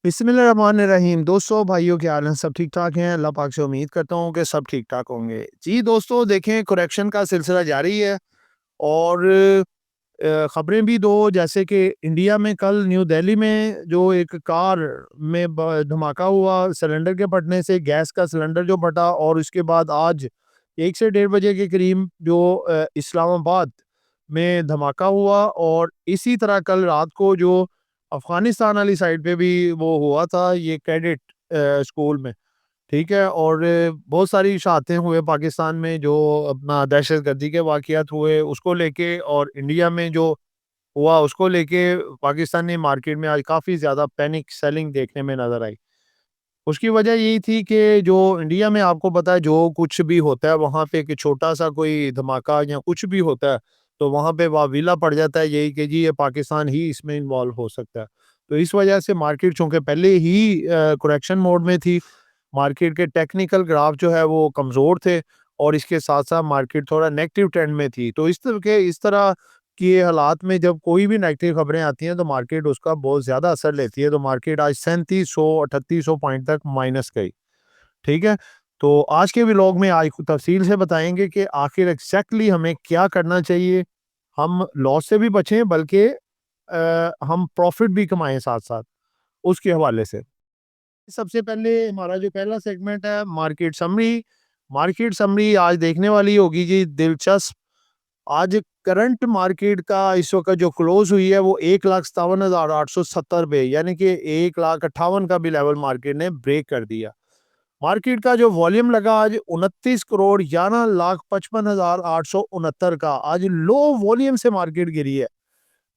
बिस्मिल्लाहिर्रहमानिर्रहीम। दोस्तों, भाइयों, क्या हाल है? सब ठीक ठाक हैं? अल्लाह पाक से उम्मीद करता हूँ कि सब ठीक ठाक होंगे। जी दोस्तों, देखें, करेक्शन का सिलसिला जारी है और खबरें भी दो, जैसे कि इंडिया में कल न्यू दिल्ली में जो एक कार में धमाका हुआ, सिलेंडर के फटने से, गैस का सिलेंडर जो फटा, और उसके बाद आज 1 से 1:30 बजे के करीब जो इस्लामाबाद में धमाका हुआ, और इसी तरह कल रात को जो अफगानिस्तान वाली साइड पे भी वो हुआ था, ये कैडेट स्कूल में। ठीक है, और बहुत सारी शहादतें हुए पाकिस्तान में, जो अपना दहशतगर्दी के वाक़यात हुए उसको लेके, और इंडिया में जो हुआ उसको लेके पाकिस्तानी मार्केट में आज काफ़ी ज़्यादा पैनिक सेलिंग देखने में नज़र आई। उसकी वजह यही थी कि जो इंडिया में आपको पता है, जो कुछ भी होता है वहाँ पे, कि छोटा-सा कोई धमाका या कुछ भी होता है, तो वहाँ पे वाविला पड़ जाता है यही कि जी ये पाकिस्तान ही इसमें इन्वॉल्व हो सकता है। तो इस वजह से मार्केट चूँकि पहले ही करेक्शन मोड में थी, मार्केट के टेक्निकल ग्राफ जो है वो कमज़ोर थे, और इसके साथ-साथ मार्केट थोड़ा नेगेटिव ट्रेंड में थी। तो इस तरह के हालात में जब कोई भी नेगेटिव खबरें आती हैं, तो मार्केट उसका बहुत ज़्यादा असर लेती है। तो मार्केट आज 3700 3800 पॉइंट तक माइनस गई। ठीक है? तो आज के व्लॉग में आज तफ़सील से बताएँगे कि आखिर एग्ज़ैक्टली हमें क्या करना चाहिए? हम लॉस से भी बचें, बल्कि हम प्रॉफ़िट भी कमाएँ साथ-साथ, उसके हवाले से। सबसे पहले हमारा जो पहला सेगमेंट है, मार्केट समरी। मार्केट समरी आज देखने वाली होगी जी, दिलचस्प। आज करंट मार्केट का इस वक़्त जो क्लोज़ हुई है वो 1,57,870 पे, यानी कि 1,58,000 का भी लेवल मार्केट ने ब्रेक कर दिया। मार्केट का जो वॉल्यूम लगा आज 29,11,55,869 का, आज लो वॉल्यूम से मार्केट गिरी है।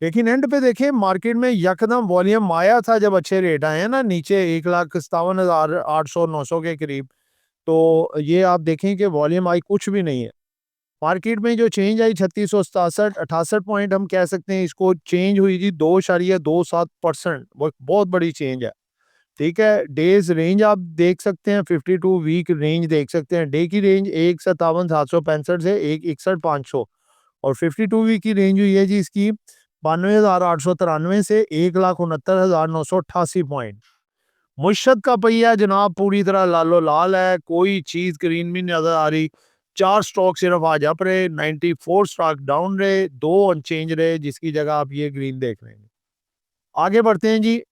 लेकिन एंड पे देखें, मार्केट में यकदम वॉल्यूम आया था जब अच्छे रेट आए हैं ना, नीचे 1,57,800 के करीब। तो ये आप देखें कि वॉल्यूम आई कुछ भी नहीं है। मार्केट में जो चेंज आई 3667 पॉइंट, हम कह सकते हैं इसको, चेंज हुई जी 2.27%। बहुत बड़ी चेंज है। ठीक है, डेज रेंज आप देख सकते हैं, 52 वीक रेंज देख सकते हैं। डे की रेंज 1,57,765 से 1,61,500, और 52 वीक की रेंज हुई है जी इसकी 92,893 से 1,69,988 पॉइंट। मुशत का पहिया जनाब पूरी तरह लालो लाल है, कोई चीज ग्रीन भी नजर आ रही। 4 स्टॉक सिर्फ आज अप रहे, 94 स्टॉक डाउन रहे, 2 अनचेंज रहे, जिसकी जगह आप ये ग्रीन देख रहे हैं। आगे बढ़ते हैं जी।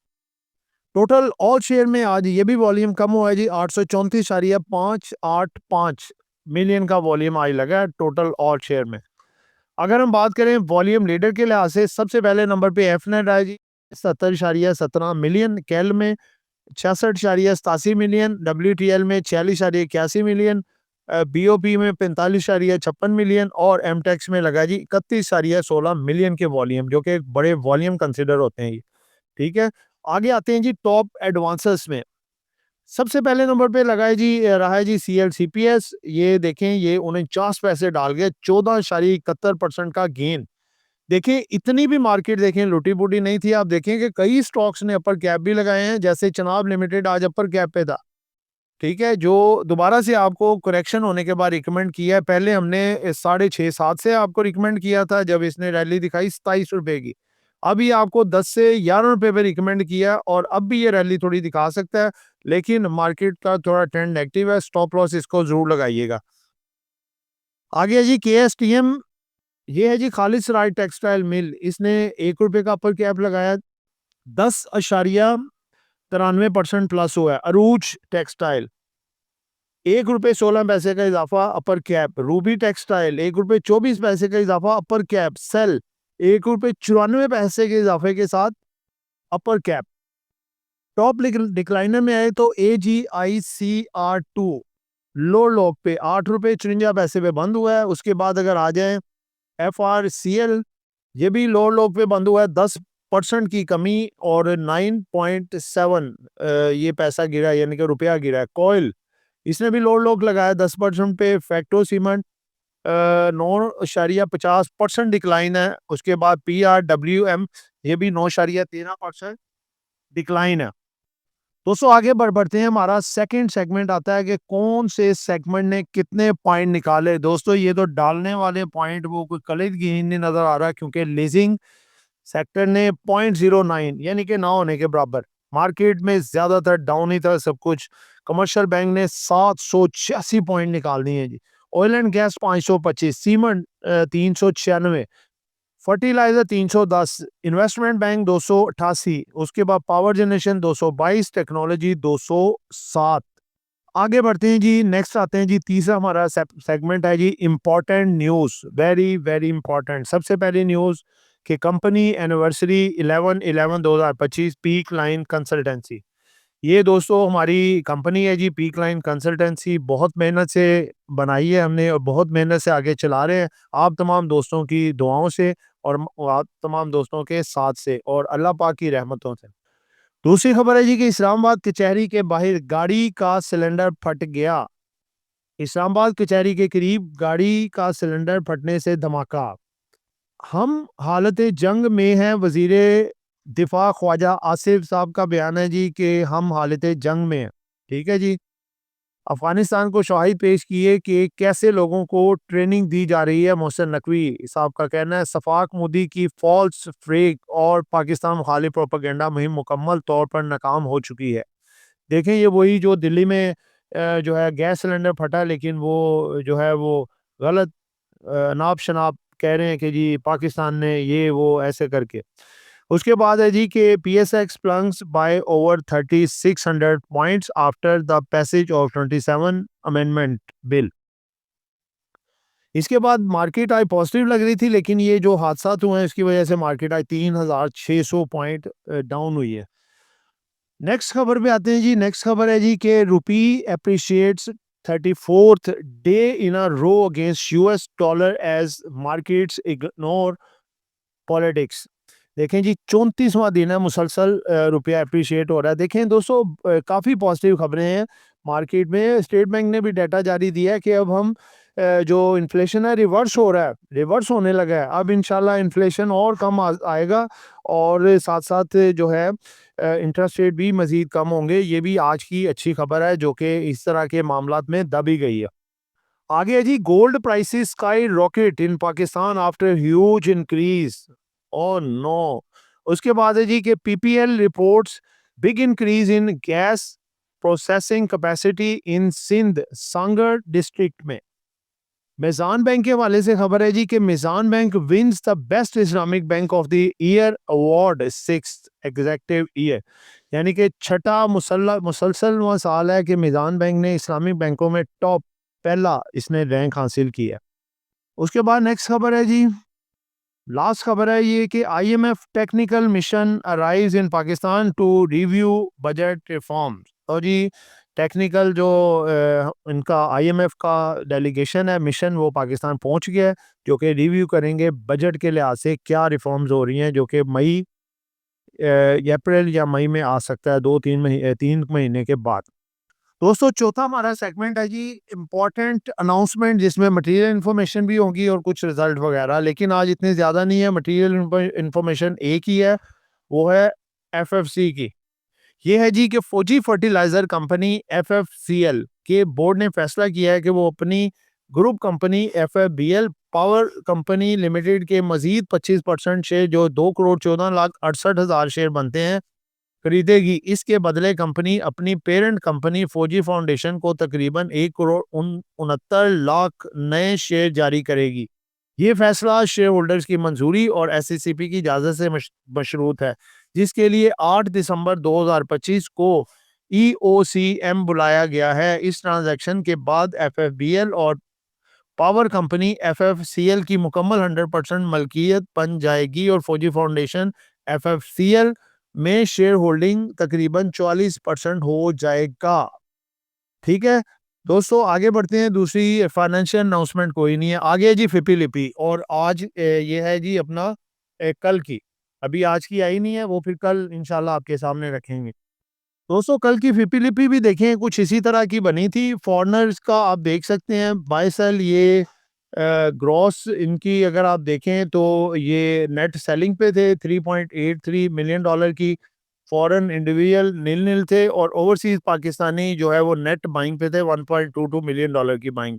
टोटल ऑल शेयर में आज ये भी वॉल्यूम कम हुआ है जी, 834.585 मिलियन का वॉल्यूम आज लगा है टोटल ऑल शेयर में। अगर हम बात करें वॉल्यूम लीडर के लिहाज से, सबसे पहले नंबर पे एफ नेट है जी, 70.17 मिलियन। कैल में 66.87 मिलियन, डब्ल्यूटीएल में 46.81 मिलियन, बीओपी में 45.56 मिलियन, और एमटेक्स में लगा जी 31.16 मिलियन के वॉल्यूम, जो कि एक बड़े वॉल्यूम कंसिडर होते हैं ये। ठीक है, आगे आते हैं जी टॉप एडवांसेस में। सबसे पहले नंबर पे लगा है जी, रहा है जी सीएलसीपीएस। ये देखें, ये 49 पैसे डाल गए, 14.71% का गेन। देखिए, इतनी भी मार्केट देखें लुटी-पुटी नहीं थी। आप देखें कि कई स्टॉक्स ने अपर कैप भी लगाए हैं, जैसे चनाब लिमिटेड आज अपर कैप पे था। ठीक है, जो दोबारा से आपको करेक्शन होने के बाद रिकमेंड किया है। पहले हमने 6.5-7 से आपको रिकमेंड किया था, जब इसने रैली दिखाई 27 रुपए की। अभी आपको 10 से 11 रुपए पे रिकमेंड किया, और अब भी ये रैली थोड़ी दिखा सकता है, लेकिन मार्केट का थोड़ा ट्रेंड नेगेटिव है। स्टॉप लॉस इसको ज़रूर लगाइएगा। आगे है जी केएसटीएम। ये है जी खालिद सराय टेक्सटाइल मिल। इसने 1 रुपए का अपर कैप लगाया, 10.93% प्लस हुआ है। अरूज टेक्सटाइल 1 रुपए 16 पैसे का इजाफा अपर कैप। रूबी टेक्सटाइल 1 रुपए 24 पैसे का इजाफा अपर कैप। सेल 1 रुपए 94 पैसे के इजाफे के साथ अपर कैप। टॉप डिक्लाइनर में आए तो AGICR2 लो लॉक पे 8 रुपए 54 पैसे पे बंद हुआ है। उसके बाद अगर आ जाए FRCL, ये भी लो लॉक पे बंद हुआ है, 10% की कमी, और 9.7 ये पैसा गिरा, यानी कि रुपया गिरा है। कॉयल, इसने भी लो लॉक लगाया 10% पे। फैक्टो सीमेंट 9.50% डिक्लाइन है। उसके बाद PRWM, ये भी 9.13% डिक्लाइन है। दोस्तों, आगे बढ़ते हैं। हमारा सेकंड सेगमेंट आता है कि कौन से सेगमेंट ने कितने पॉइंट निकाले। दोस्तों, ये तो डालने वाले पॉइंट वो कोई कलीद गिन नहीं नजर आ रहा, क्योंकि लीजिंग सेक्टर ने 0.09, यानी कि ना होने के बराबर मार्केट में ज़्यादातर डाउन ही था सब कुछ। कमर्शियल बैंक ने 786 पॉइंट निकाल दिए हैं जी। Oil and gas 525, cement 396, fertiliser 310, investment bank 288, उसके बाद पावर जनरेशन 222, टेक्नोलॉजी 207। आगे बढ़ते हैं जी, नेक्स्ट आते हैं जी, तीसरा हमारा सेगमेंट है जी important news, very very important. सबसे पहली न्यूज़ कि company anniversary 11/11/2025 Peak Line Consultancy. ये दोस्तों हमारी कंपनी है जी पीक लाइन कंसल्टेंसी, बहुत मेहनत से बनाई है हमने और बहुत मेहनत से आगे चला रहे हैं आप तमाम दोस्तों की दुआओं से और आप तमाम दोस्तों के साथ से और अल्लाह पाक की रहमतों से। दूसरी खबर है जी कि इस्लामाबाद कचहरी के बाहर गाड़ी का सिलेंडर फट गया। इस्लामाबाद कचहरी के करीब गाड़ी का सिलेंडर फटने से धमाका। हम हालत जंग में हैं, वजीरे दिफा ख्वाजा आसिफ साहब का बयान है जी कि हम हालत जंग में हैं। ठीक है जी। अफगानिस्तान को शवाहिद पेश किए कि कैसे लोगों को ट्रेनिंग दी जा रही है। मोहसिन नकवी साहब का कहना है सफाक मोदी की फॉल्स फ्रेक और पाकिस्तान मुखालिफ प्रोपेगेंडा मुहिम मुकम्मल तौर पर नाकाम हो चुकी है। देखें ये वही जो दिल्ली में जो है गैस सिलेंडर फटा, लेकिन वो जो है वो गलत नाप शनाप कह रहे हैं कि जी पाकिस्तान ने ये वो ऐसे करके। उसके बाद है जी कि PSX plunges by over 3600 points after the passage of 27 amendment bill. इसके बाद मार्केट आई पॉजिटिव लग रही थी, लेकिन ये जो हादसा हुए हैं इसकी वजह से मार्केट आई 3600 पॉइंट डाउन हुई है। नेक्स्ट खबर पे आते हैं जी। नेक्स्ट खबर है जी कि rupee appreciates 34th day in a row against US dollar as markets ignore politics. देखें जी 34वां दिन है मुसलसल रुपया एप्रिशिएट हो रहा है। देखें दोस्तों काफ़ी पॉजिटिव खबरें हैं मार्केट में। स्टेट बैंक ने भी डाटा जारी दिया है कि अब हम जो इन्फ्लेशन है रिवर्स हो रहा है, रिवर्स होने लगा है। अब इंशाल्लाह इन्फ्लेशन और कम आएगा और साथ साथ जो है इंटरेस्ट रेट भी मज़ीद कम होंगे। ये भी आज की अच्छी खबर है जो कि इस तरह के मामलात में दबी गई है। आगे है जी gold prices skyrocket in Pakistan after huge increase. Oh no. उसके बाद है जी कि PPL reports big increase in gas processing capacity in Sindh Sanghar district में। मिजान बैंक के हवाले से खबर है जी कि Meezan bank wins the best Islamic bank of the year award 6th consecutive year. यानी कि छठा मुसलसल साल है कि मिजान बैंक ने इस्लामिक बैंकों में टॉप पहला इसने रैंक हासिल किया। उसके बाद नेक्स्ट खबर है जी, लास्ट खबर है ये कि IMF technical mission arrives in Pakistan to review budget reforms. और जी टेक्निकल जो इनका आईएमएफ का डेलीगेशन है, मिशन, वो पाकिस्तान पहुंच गया है जो कि रिव्यू करेंगे बजट के लिहाज से क्या रिफॉर्म्स हो रही हैं जो कि मई अप्रैल या मई में आ सकता है, 3 महीने के बाद। दोस्तों चौथा हमारा सेगमेंट है जी इम्पोर्टेंट अनाउंसमेंट, जिसमें मटेरियल इन्फॉर्मेशन भी होगी और कुछ रिजल्ट वगैरह, लेकिन आज इतने ज़्यादा नहीं है। मटेरियल इन्फॉर्मेशन एक ही है, वो है एफएफसी की। ये है जी कि फौजी फर्टिलाइजर कंपनी एफएफसीएल के बोर्ड ने फैसला किया है कि वो अपनी group company FFBL power company limited के मजीद 25% शेयर, जो 2,14,68,000 शेयर बनते हैं, खरीदेगी। इसके बदले कंपनी अपनी पेरेंट कंपनी फौजी फाउंडेशन को तकरीबन 1,69,00,000 नए शेयर जारी करेगी। ये फैसला शेयर होल्डर्स की मंजूरी और एससीसीपी की इजाज़त से मशरूत है, जिसके लिए 8 दिसंबर 2025 को ईओसीएम बुलाया गया है। इस ट्रांजैक्शन के बाद एफएफबीएल और पावर कंपनी एफएफसीएल की मुकम्मल 100% मलकियत बन जाएगी और फौजी फाउंडेशन एफएफसीएल में शेयर होल्डिंग तकरीबन 44% हो जाएगा। ठीक है दोस्तों, आगे बढ़ते हैं। दूसरी फाइनेंशियल अनाउंसमेंट कोई नहीं है। आगे है जी फिपी लिपि, और आज ये है जी अपना कल की, अभी आज की आई नहीं है, वो फिर कल इंशाल्लाह आपके सामने रखेंगे। दोस्तों कल की फिपी लिपि भी देखें, कुछ इसी तरह की बनी थी। फॉरनर्स का आप देख सकते हैं बाय सेल, ये ग्रॉस इनकी अगर आप देखें तो ये नेट सेलिंग पे थे 3.83 मिलियन डॉलर की, फॉरेन इंडिविजुअल नील नील थे, और ओवरसीज पाकिस्तानी जो है वो नेट बाइंग पे थे 1.22 मिलियन डॉलर की बाइंग।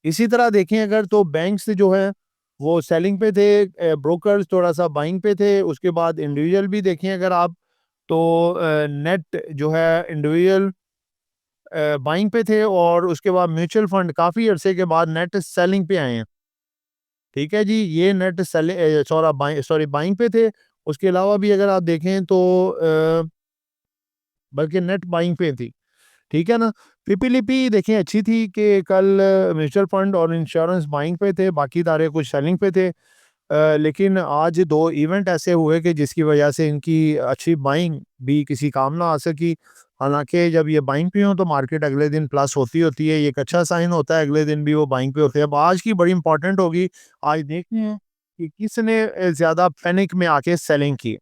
इसी तरह देखें अगर तो बैंक्स जो है वो सेलिंग पे थे, ब्रोकर्स थोड़ा सा बाइंग पे थे। उसके बाद इंडिविजुअल भी देखें अगर आप, तो नेट जो है इंडिविजुअल बाइंग पे थे और उसके बाद म्यूचुअल फंड काफ़ी अरसे के बाद नेट सेलिंग पे आए हैं। ठीक है जी, ये नेट सॉरी बाइंग पे थे। उसके अलावा भी अगर आप देखें तो बल्कि नेट बाइंग पे थी। ठीक है ना? पीपीलीपी देखें अच्छी थी कि कल म्यूचुअल फंड और इंश्योरेंस बाइंग पे थे, बाकी सारे कुछ सेलिंग पे थे। लेकिन आज 2 इवेंट ऐसे हुए कि जिसकी वजह से इनकी अच्छी बाइंग भी किसी काम ना आ सकी। हालाँकि जब ये बाइंग पे हों तो मार्केट अगले दिन प्लस होती है, ये एक अच्छा साइन होता है, अगले दिन भी वो बाइंग पे होते हैं। अब आज की बड़ी इंपॉर्टेंट होगी, आज देखते हैं कि किसने ज़्यादा पैनिक में आके सेलिंग की।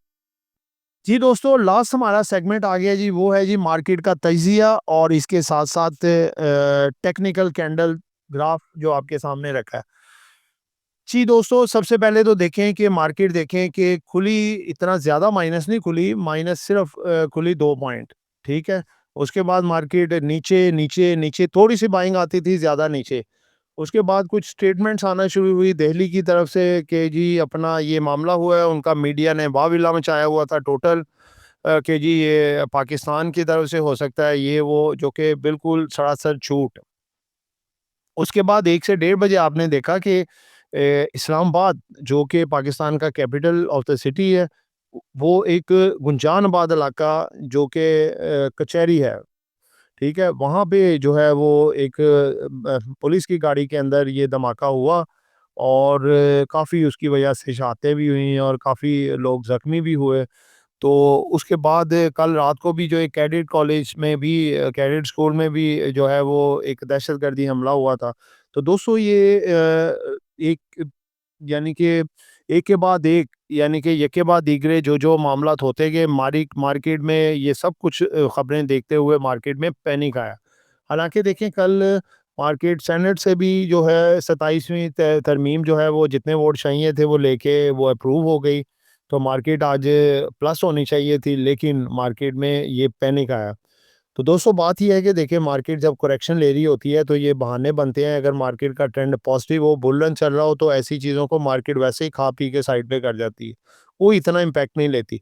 जी दोस्तों, लास्ट हमारा सेगमेंट आ गया जी, वो है जी मार्केट का तजिया और इसके साथ-साथ टेक्निकल कैंडल ग्राफ जो आपके सामने रखा है। जी दोस्तों, सबसे पहले तो देखें कि मार्केट देखें कि खुली इतना ज़्यादा माइनस नहीं खुली, माइनस सिर्फ खुली 2 पॉइंट, ठीक है? उसके बाद मार्केट नीचे, नीचे, नीचे थोड़ी-सी बाइंग आती थी, ज़्यादा नीचे। उसके बाद कुछ स्टेटमेंट्स आना शुरू हुई दिल्ली की तरफ से कि जी अपना ये मामला हुआ है, उनका मीडिया ने वाविला मचाया हुआ था टोटल कि जी ये पाकिस्तान की तरफ से हो सकता है ये वो, जो कि बिल्कुल सरासर झूठ। उसके बाद 1 से डेढ़ बजे आपने देखा कि इस्लामाबाद जो कि पाकिस्तान का कैपिटल ऑफ द सिटी है, वो एक गुंजानाबाद इलाका जो कि कचहरी है, ठीक है? वहाँ पे जो है वो एक पुलिस की गाड़ी के अंदर ये धमाका हुआ और काफ़ी उसकी वजह से शहादतें भी हुई और काफ़ी लोग ज़ख्मी भी हुए। तो उसके बाद कल रात को भी जो एक कैडेट कॉलेज में भी कैडेट स्कूल में भी जो है वो एक दहशतगर्दी हमला हुआ था। तो दोस्तों ये एक यानी कि एक के बाद एक यानी कि एक के बाद दीगरे जो मामलात होते गए मार्केट में ये सब कुछ खबरें देखते हुए मार्केट में पैनिक आया। हालाँकि देखें कल मार्केट सेनेट से भी जो है 27वीं तरमीम जो है वो जितने वोट चाहिए थे वो लेके वो अप्रूव हो गई। तो मार्केट आज प्लस होनी चाहिए थी लेकिन मार्केट में ये पैनिक आया। तो दोस्तों बात ये है कि देखिए मार्केट जब करेक्शन ले रही होती है तो ये बहाने बनते हैं, अगर मार्केट का ट्रेंड पॉजिटिव हो, बुल रन चल रहा हो तो ऐसी चीज़ों को मार्केट वैसे ही खा पी के साइड पे कर जाती है। वो इतना इम्पैक्ट नहीं लेती।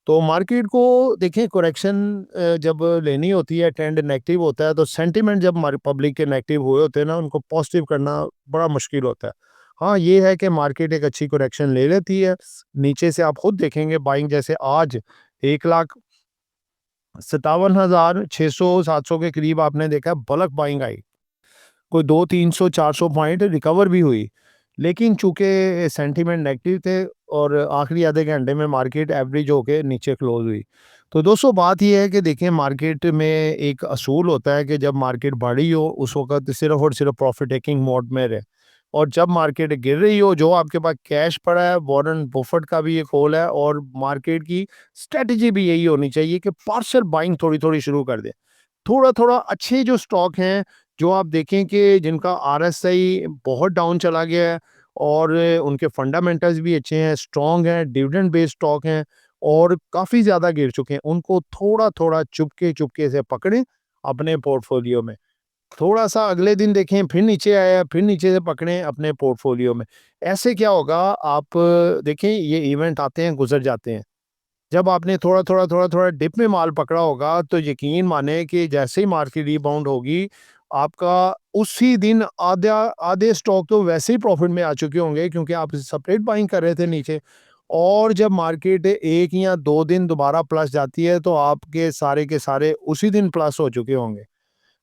तो मार्केट को देखिए करेक्शन जब लेनी होती है, ट्रेंड नेगेटिव होता है तो सेंटिमेंट जब पब्लिक के नेगेटिव हुए होते हैं ना उनको पॉजिटिव करना बड़ा मुश्किल होता है। हाँ, ये है कि मार्केट एक अच्छी करेक्शन ले लेती है। नीचे से आप खुद देखेंगे बाइंग जैसे आज 1,57,600-700 के करीब आपने देखा बल्क बाइंग आई। कोई 200-300-400 पॉइंट रिकवर भी हुई। लेकिन चूँकि सेंटीमेंट नेगेटिव थे और आखिरी आधे घंटे में मार्केट एवरेज होके नीचे क्लोज़ हुई। तो दोस्तों बात ये है कि देखिए मार्केट में एक असूल होता है कि जब मार्केट बढ़ी हो उस वक़्त सिर्फ़ और सिर्फ़ प्रॉफ़िट टेकिंग मोड में रहें। और जब मार्केट गिर रही हो जो आपके पास कैश पड़ा है, वॉरेन बफेट का भी ये कॉल है और मार्केट की स्ट्रैटेजी भी यही होनी चाहिए कि पार्शियल बाइंग थोड़ी-थोड़ी शुरू कर दें। थोड़ा-थोड़ा अच्छे जो स्टॉक हैं, जो आप देखें कि जिनका आरएसआई बहुत डाउन चला गया है और उनके फंडामेंटल्स भी अच्छे हैं, स्ट्रॉन्ग हैं, डिविडेंड बेस्ड स्टॉक हैं और काफ़ी ज़्यादा गिर चुके हैं, उनको थोड़ा-थोड़ा चुपके-चुपके से पकड़ें अपने पोर्टफोलियो में। थोड़ा-सा अगले दिन देखें फिर नीचे आया, फिर नीचे से पकड़ें अपने पोर्टफोलियो में। ऐसे क्या होगा आप देखें ये इवेंट आते हैं, गुज़र जाते हैं। जब आपने थोड़ा-थोड़ा, थोड़ा-थोड़ा डिप में माल पकड़ा होगा, तो यकीन मानें कि जैसे ही मार्केट रिबाउंड होगी, आपका उसी दिन आधे स्टॉक तो वैसे ही प्रॉफ़िट में आ चुके होंगे क्योंकि आप सेपरेट बाइंग कर रहे थे नीचे। और जब मार्केट 1 या 2 दिन दोबारा प्लस जाती है, तो आपके सारे के सारे उसी दिन प्लस हो चुके होंगे।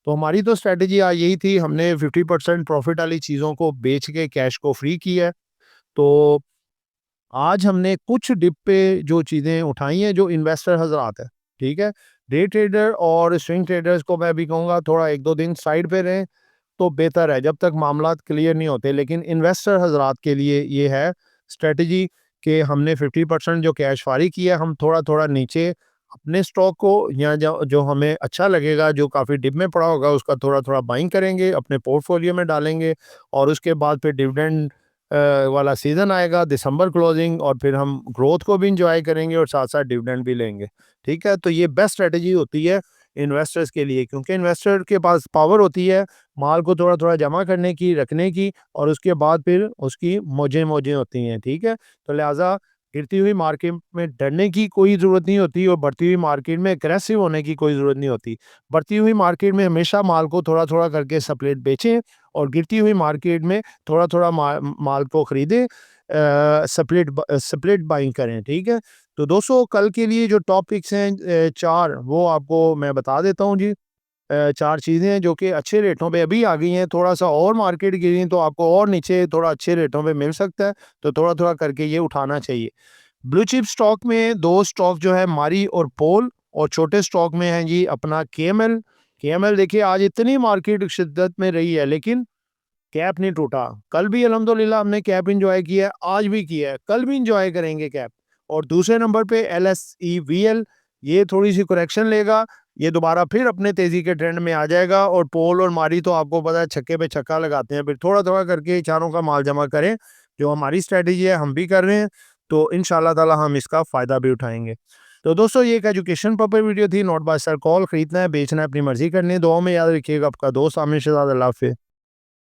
तो हमारी तो स्ट्रैटेजी आज यही थी, हमने 50% प्रॉफ़िट वाली चीज़ों को बेच के कैश को फ्री किया है। तो आज हमने कुछ डिप पे जो चीज़ें उठाई हैं, जो इन्वेस्टर हज़रात हैं, ठीक है? डे ट्रेडर और स्विंग ट्रेडर्स को मैं भी कहूँगा थोड़ा 1-2 दिन साइड पे रहें, तो बेहतर है, जब तक मामलात क्लियर नहीं होते। लेकिन इन्वेस्टर हज़रात के लिए ये है स्ट्रैटेजी कि हमने 50% जो कैश फ़ारी किया है, हम थोड़ा-थोड़ा नीचे अपने स्टॉक को या जो जो हमें अच्छा लगेगा, जो काफ़ी डिप में पड़ा होगा, उसका थोड़ा-थोड़ा बाइंग करेंगे, अपने पोर्टफोलियो में डालेंगे और उसके बाद फिर डिविडेंड वाला सीज़न आएगा, दिसंबर क्लोजिंग और फिर हम ग्रोथ को भी एन्जॉय करेंगे और साथ-साथ डिविडेंड भी लेंगे, ठीक है? तो ये बेस्ट स्ट्रैटेजी होती है इन्वेस्टर्स के लिए क्योंकि इन्वेस्टर के पास पावर होती है माल को थोड़ा-थोड़ा जमा करने की, रखने की और उसके बाद फिर उसकी मौजें-मौजें होती हैं, ठीक है? तो लिहाज़ा गिरती हुई मार्केट में डरने की कोई ज़रूरत नहीं होती और बढ़ती हुई मार्केट में एग्रेसिव होने की कोई ज़रूरत नहीं होती। बढ़ती हुई मार्केट में हमेशा माल को थोड़ा-थोड़ा करके स्प्लिट बेचें और गिरती हुई मार्केट में थोड़ा-थोड़ा माल को खरीदें, स्प्लिट बाइंग करें, ठीक है? तो दोस्तों कल के लिए जो टॉपिक्स हैं 4 वो आपको मैं बता देता हूँ जी। 4 चीज़ें हैं जो कि अच्छे रेटों पे अभी आ गई हैं, थोड़ा-सा और मार्केट गिरी तो आपको और नीचे थोड़ा अच्छे रेटों पे मिल सकता है, तो थोड़ा-थोड़ा करके ये उठाना चाहिए। ब्लू चिप स्टॉक में 2 स्टॉक जो है मारी और पोल, और छोटे स्टॉक में है जी अपना केएमएल। केएमएल देखिए आज इतनी मार्केट शिद्दत में रही है लेकिन कैप नहीं टूटा। कल भी अल्हम्दुलिल्लाह हमने कैप एन्जॉय किया है, आज भी किया है, कल भी एन्जॉय करेंगे कैप। और दूसरे नंबर पे एलएसईवीएल, ये थोड़ी-सी करेक्शन लेगा, ये दोबारा फिर अपने तेज़ी के ट्रेंड में आ जाएगा। और पोल और मारी तो आपको पता है छक्के पे छक्का लगाते हैं, फिर थोड़ा-थोड़ा करके चारों का माल जमा करें, जो हमारी स्ट्रैटेजी है हम भी कर रहे हैं, तो इंशाअल्लाह ताला हम इसका फ़ायदा भी उठाएँगे। तो दोस्तों ये एक एजुकेशन पर्पज़ वीडियो थी, नॉट बाय सर कॉल। खरीदना है, बेचना है, अपनी मर्ज़ी करनी है। दुआओं में याद रखिएगा, आपका दोस्त आमिर शहजाद। अल्लाह हाफ़िज़।